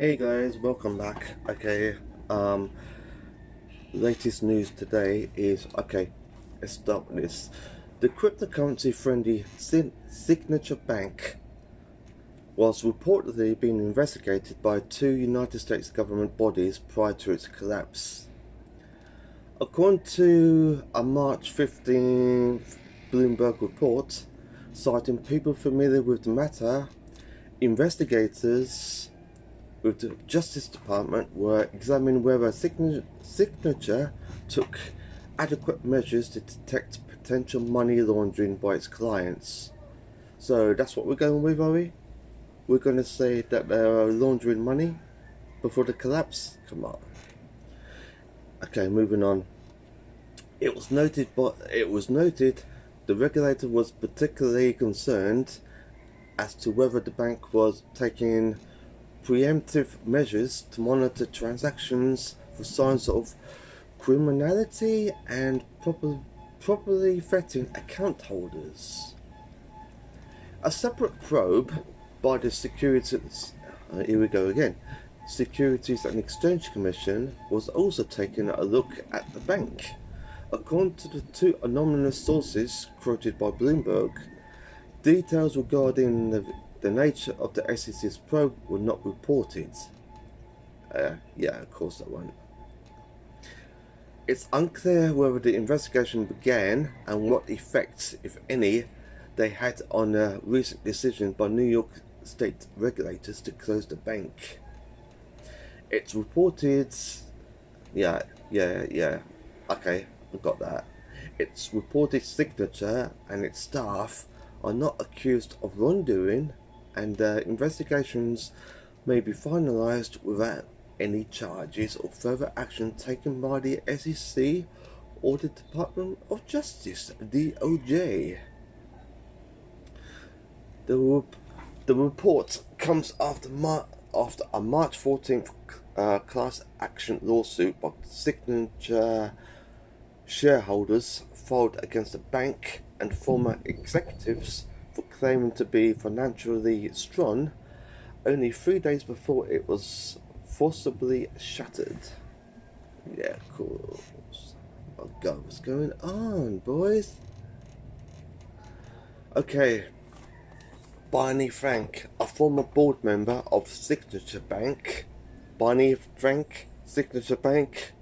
Hey guys, welcome back. Um, latest news today is let's start with this. The cryptocurrency friendly Signature Bank was reportedly being investigated by two United States government bodies prior to its collapse. According to a March 15th Bloomberg report, citing people familiar with the matter, investigators with the Justice Department were examining whether Signature took adequate measures to detect potential money laundering by its clients. So that's what we're going with, are we? We're going to say that they are laundering money before the collapse? Come on. Okay, moving on. It was noted the regulator was particularly concerned as to whether the bank was taking preemptive measures to monitor transactions for signs of criminality and properly vetting account holders. A separate probe by the Securities and Exchange Commission was also taking a look at the bank. According to the two anonymous sources quoted by Bloomberg, details regarding the nature of the SEC's probe were not reported. Yeah, of course that won't. It's unclear whether the investigation began and what effects, if any, they had on a recent decision by New York State regulators to close the bank. It's reported. Yeah, okay, I got that. Its reported Signature and its staff are not accused of wrongdoing, and investigations may be finalized without any charges or further action taken by the SEC or the Department of Justice, DOJ. The report comes after a March 14th class action lawsuit by Signature shareholders filed against the bank and former executives for claiming to be financially strong only 3 days before it was forcibly shuttered. Yeah, of course. Oh god, what's going on, boys? Okay. Barney Frank, a former board member of Signature Bank. Barney Frank, Signature Bank.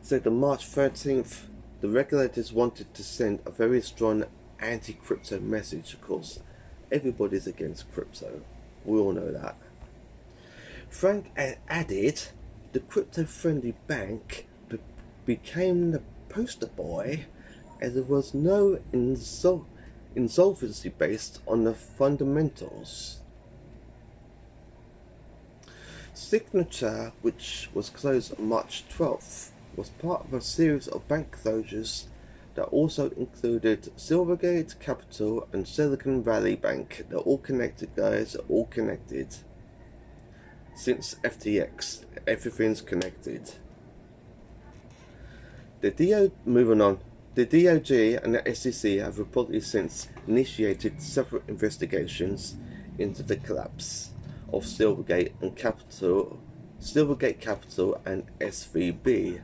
Said on March 13th, the regulators wanted to send a very strong anti-crypto message. Of course, everybody's against crypto. We all know that. Frank added, the crypto-friendly bank became the poster boy as there was no insolvency based on the fundamentals. Signature, which was closed on March 12th, was part of a series of bank closures that also included Silvergate, Capital, and Silicon Valley Bank. They're all connected, guys. They're all connected. Since FTX, everything's connected. Moving on. The DOJ and the SEC have reportedly since initiated separate investigations into the collapse of Silvergate Capital and SVB.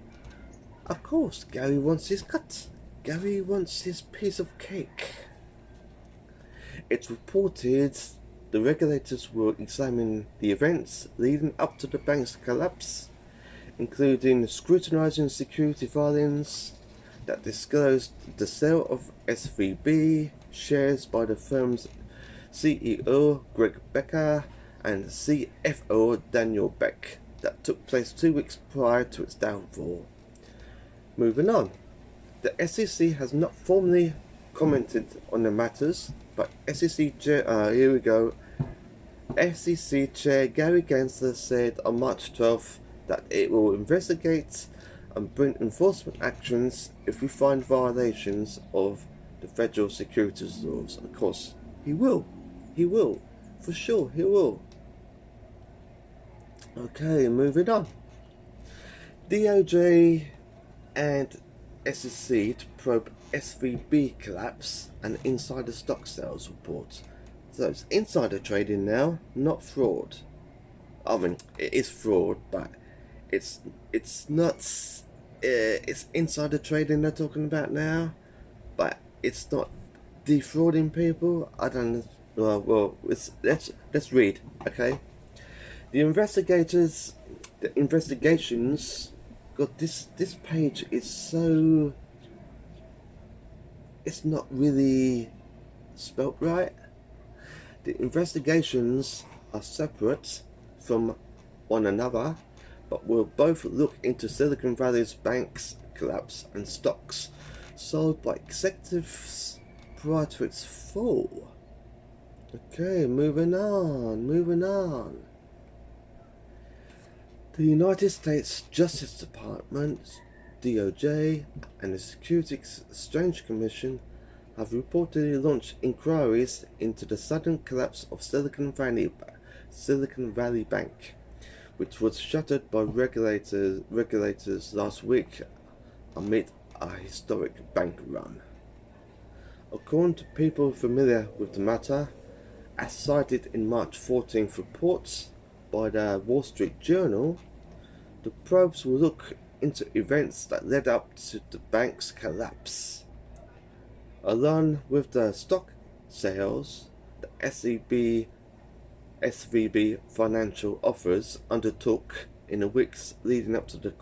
Of course, Gary wants his cut. Gary wants his piece of cake. It's reported the regulators will examine the events leading up to the bank's collapse, including scrutinizing security filings that disclosed the sale of SVB shares by the firm's CEO Greg Becker and CFO Daniel Beck that took place 2 weeks prior to its downfall. Moving on. The SEC has not formally commented on the matters, but SEC Chair Gary Gensler said on March 12th that it will investigate and bring enforcement actions if we find violations of the federal securities laws. Of course, he will. For sure, he will. Okay, moving on. DOJ and SEC to probe SVB collapse and insider stock sales report. So it's insider trading now, not fraud. I mean, it is fraud, but it's not. It's insider trading they're talking about now, but it's not defrauding people. I don't. Well, let's read. Okay, the investigations. God, this page is so. It's not really spelt right. The investigations are separate from one another, but will both look into Silicon Valley's banks collapse and stocks sold by executives prior to its fall. Okay, moving on. The United States Justice Department, DOJ, and the Securities Exchange Commission have reportedly launched inquiries into the sudden collapse of Silicon Valley Bank, which was shuttered by regulators last week amid a historic bank run. According to people familiar with the matter, as cited in March 14th reports by the Wall Street Journal, the probes will look into events that led up to the bank's collapse. Along with the stock sales, the SVB financial offers undertook in the weeks leading up to the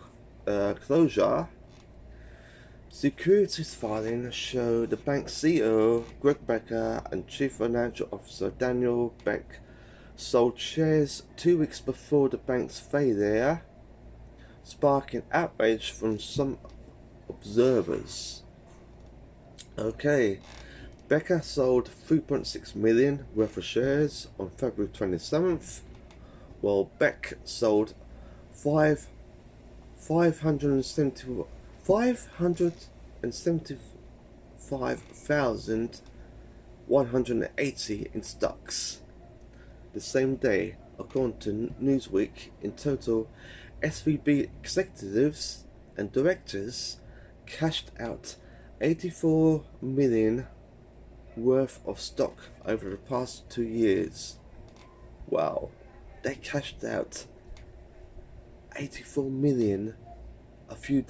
closure, securities filings show the bank's CEO Greg Becker and Chief Financial Officer Daniel Beck sold shares 2 weeks before the bank's failure, sparking outrage from some observers. Okay, Becker sold 3.6 million worth of shares on February 27th, while Beck sold 575,180 in stocks. The same day, according to Newsweek, in total, SVB executives and directors cashed out 84 million worth of stock over the past 2 years. Wow, they cashed out 84 million a few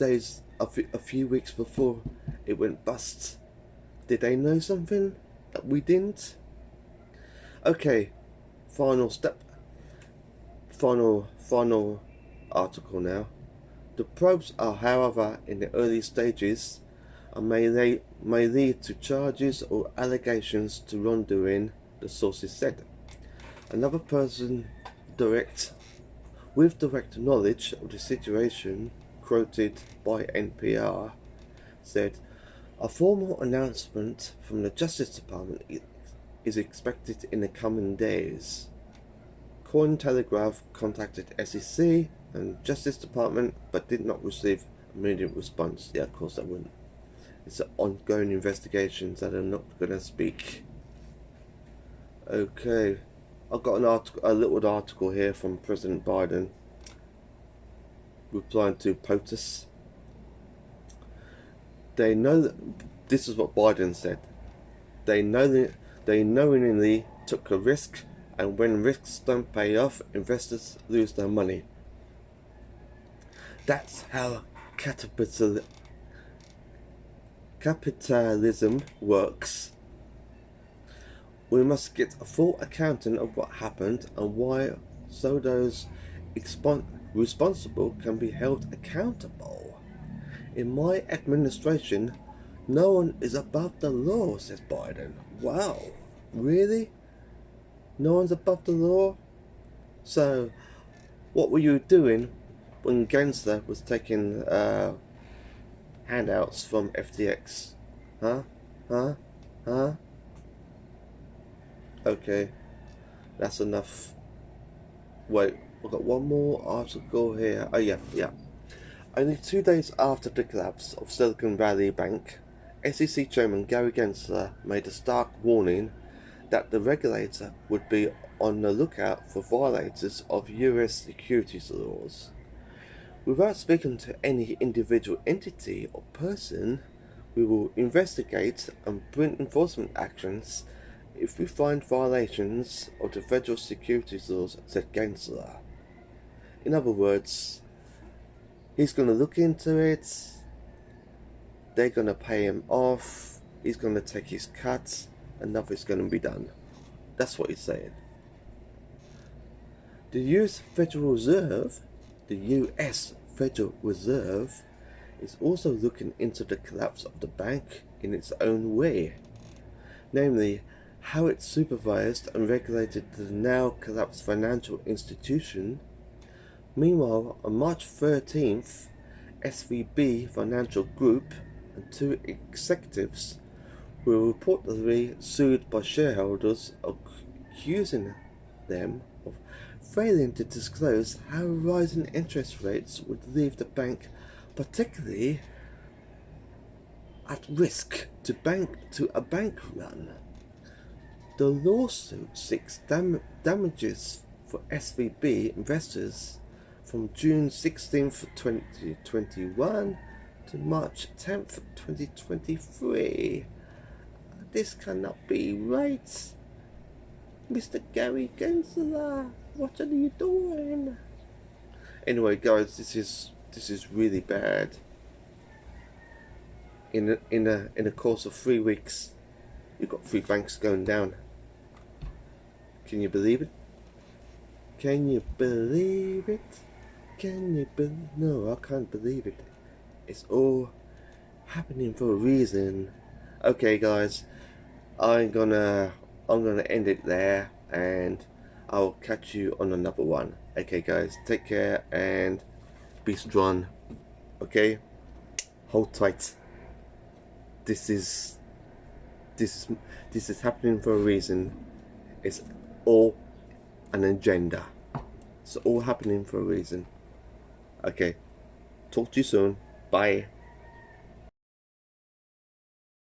weeks before it went bust. Did they know something that we didn't? Okay, final article now. The probes are, however, in the early stages and may lead to charges or allegations to wrongdoing, the sources said. Another person with direct knowledge of the situation, quoted by NPR, said, "A formal announcement from the Justice Department is expected in the coming days." Cointelegraph contacted SEC and Justice Department but did not receive immediate response. Yeah, of course I wouldn't. It's an ongoing investigations that I'm not going to speak. Okay, I've got a little article here from President Biden replying to POTUS. They know that this is what Biden said. They knowingly took a risk, and when risks don't pay off, investors lose their money. That's how capitalism works. We must get a full accounting of what happened and why, so those responsible can be held accountable. In my administration, no one is above the law, says Biden. Wow, really? No one's above the law? So, what were you doing when Gensler was taking handouts from FTX? Huh? Okay, that's enough. Wait, I've got one more article here. Oh yeah. Only 2 days after the collapse of Silicon Valley Bank, SEC Chairman Gary Gensler made a stark warning that the regulator would be on the lookout for violators of US securities laws. Without speaking to any individual entity or person, we will investigate and bring enforcement actions if we find violations of the federal securities laws, said Gensler. In other words, he's going to look into it, they're going to pay him off, he's going to take his cut, and nothing's going to be done. That's what he's saying. The US Federal Reserve, the US Federal Reserve, is also looking into the collapse of the bank in its own way, namely how it supervised and regulated the now collapsed financial institution. Meanwhile, on March 13th, SVB Financial Group and 2 executives were reportedly sued by shareholders accusing them of failing to disclose how rising interest rates would leave the bank particularly at risk to a bank run. The lawsuit seeks damages for SVB investors from June 16th, 2021 to March 10th, 2023. This cannot be right. Mr. Gary Gensler, what are you doing? Anyway, guys, this is really bad. In the course of 3 weeks, you've got 3 banks going down. Can you believe it? Can you believe it? No, I can't believe it. It's all happening for a reason. Okay, guys, I'm gonna end it there, and I'll catch you on another one. Okay, guys, take care and be strong. Okay, hold tight. This is happening for a reason. It's all an agenda. It's all happening for a reason. Okay, talk to you soon. Bye.